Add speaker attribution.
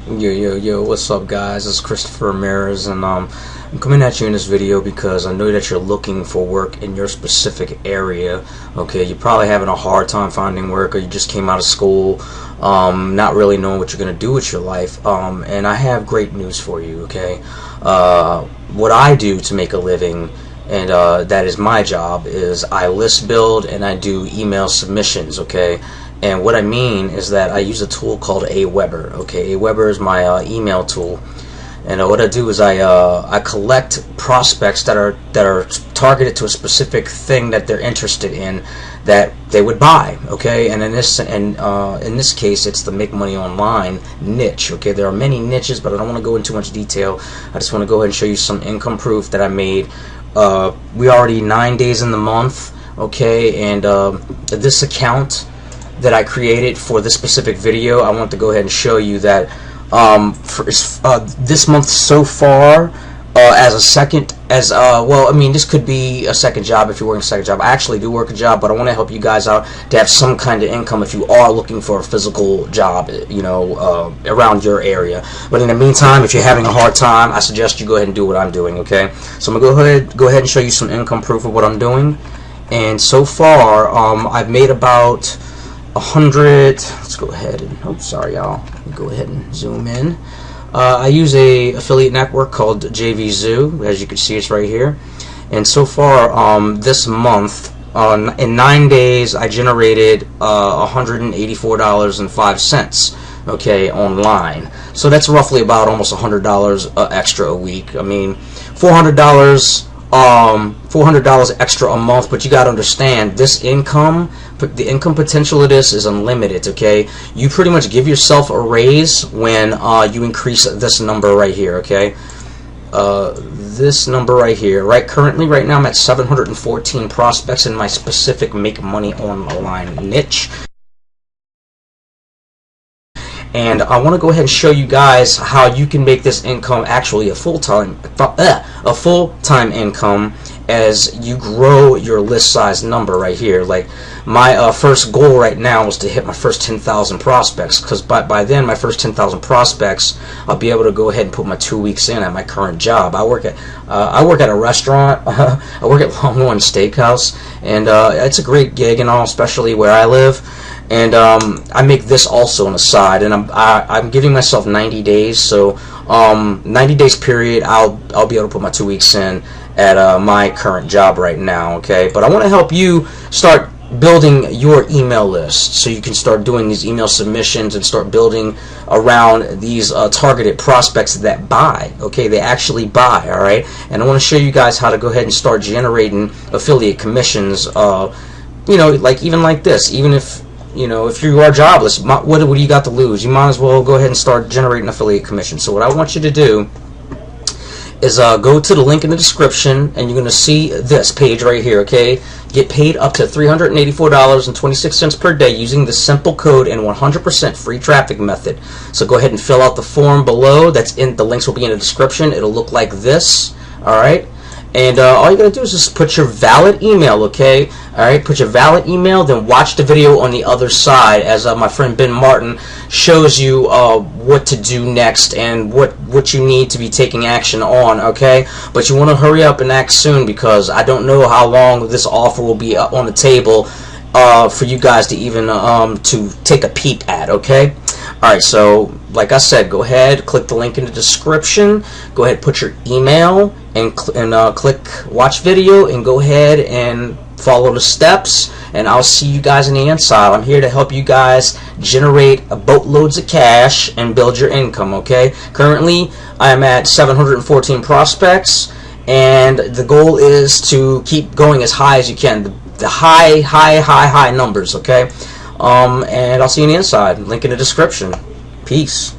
Speaker 1: Yo, what's up, guys? It's Christopher Ramirez, and I'm coming at you in this video because I know that you're looking for work in your specific area. Okay, you're probably having a hard time finding work, or you just came out of school, not really knowing what you're going to do with your life, and I have great news for you, okay? What I do to make a living, and that is my job, is I list build and I do email submissions, okay? And what I mean is that I use a tool called Aweber. Okay, Aweber is my email tool, and what I do is I collect prospects that are targeted to a specific thing that they're interested in, that they would buy. Okay, and in this case, it's the make money online niche. Okay, there are many niches, but I don't want to go into too much detail. I just want to go ahead and show you some income proof that I made. We already 9 days in the month. Okay, and this account that I created for this specific video, I want to go ahead and show you that for this month so far, well, I mean, this could be a second job if you're working a second job. I actually do work a job, but I want to help you guys out to have some kind of income if you are looking for a physical job, you know, around your area. But in the meantime, if you're having a hard time, I suggest you go ahead and do what I'm doing. Okay, so I'm gonna go ahead and show you some income proof of what I'm doing. And so far, I've made about 100. Let's go ahead and, oh, sorry y'all, go ahead and zoom in. I use a affiliate network called JVZoo. As you can see, it's right here. And so far, this month, in 9 days, I generated $184.05, okay, online. So that's roughly about almost $100 extra a week. I mean, $400 extra a month, but you got to understand, this income, the income potential of this is unlimited. Okay, you pretty much give yourself a raise when you increase this number right here. Okay, this number right here, currently right now I'm at 714 prospects in my specific make money online niche. And I want to go ahead and show you guys how you can make this income actually a full-time income as you grow your list size number right here. Like, my first goal right now was to hit my first 10,000 prospects, because by then my first 10,000 prospects, I'll be able to go ahead and put my 2 weeks in at my current job. I work at a restaurant. I work at Longhorn Steakhouse, and it's a great gig and all, especially where I live. And I make this also on the side, and I'm giving myself 90 days. So 90 days period, I'll be able to put my 2 weeks in at my current job right now. Okay, but I want to help you start building your email list so you can start doing these email submissions and start building around these targeted prospects that buy. Okay, they actually buy. All right, and I want to show you guys how to go ahead and start generating affiliate commissions. You know, like even like this, even if, you know, if you are jobless, what do you got to lose? You might as well go ahead and start generating affiliate commission. So what I want you to do is go to the link in the description, and you're going to see this page right here. Okay, get paid up to $384.26 per day using the simple code and 100% free traffic method. So go ahead and fill out the form below. That's in the links will be in the description. It'll look like this. All right. And all you gotta do is just put your valid email, okay? Alright, put your valid email, then watch the video on the other side as my friend Ben Martin shows you what to do next and what you need to be taking action on, okay? But you want to hurry up and act soon, because I don't know how long this offer will be on the table for you guys to even to take a peep at, okay? Alright, so like I said, go ahead, click the link in the description, go ahead, put your email, and click watch video, and go ahead and follow the steps, and I'll see you guys on the inside. I'm here to help you guys generate boatloads of cash and build your income, okay? Currently, I'm at 714 prospects, and the goal is to keep going as high as you can, the high numbers, okay? And I'll see you on the inside. Link in the description. Peace.